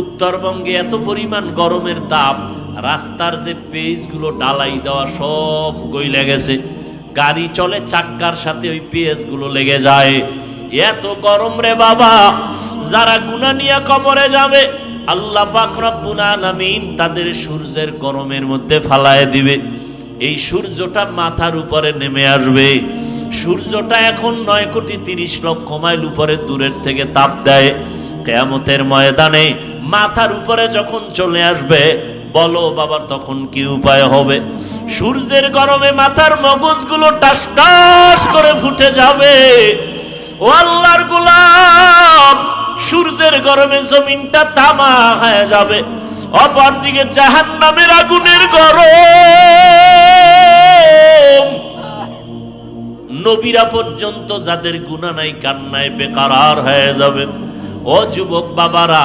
উত্তরবঙ্গে এত পরিমাণ গরমের তাপ, রাস্তার যে পেজগুলো ডালাই দেওয়া সব গইলে গেছে, গাড়ি চলে চাক্কার সাথে ওই পেজগুলো লেগে যায়। এত গরম রে বাবা, যারা গুনাহ নিয়ে কবরে যাবে আল্লাহ পাক রব্বুল আলামিন তাদের সূর্যের গরমের মধ্যে ফালায় দিবে। এই সূর্যটা মাথার উপরে নেমে আসবে। সূর্যটা এখন 9,30,00,000 মাইল উপরে দূরের থেকে তাপ দেয়। কিয়ামতের ময়দানে মাথার উপরে যখন চলে আসবে, বলো বাবার তখন কি উপায় হবে? সূর্যের গরমে মাথার মগজগুলো টাস টাস করে ফুটে যাবে। ও আল্লাহর গোলাম, সূর্যের গরমে জমিনটা তামা হয়ে যাবে। অপরদিকে জাহান্নামের আগুনের গরম, নবীরা পর্যন্ত যাদের গুনাহ নাই কান্নায় বেকারার হয়ে যাবে। ও যুবক বাবারা,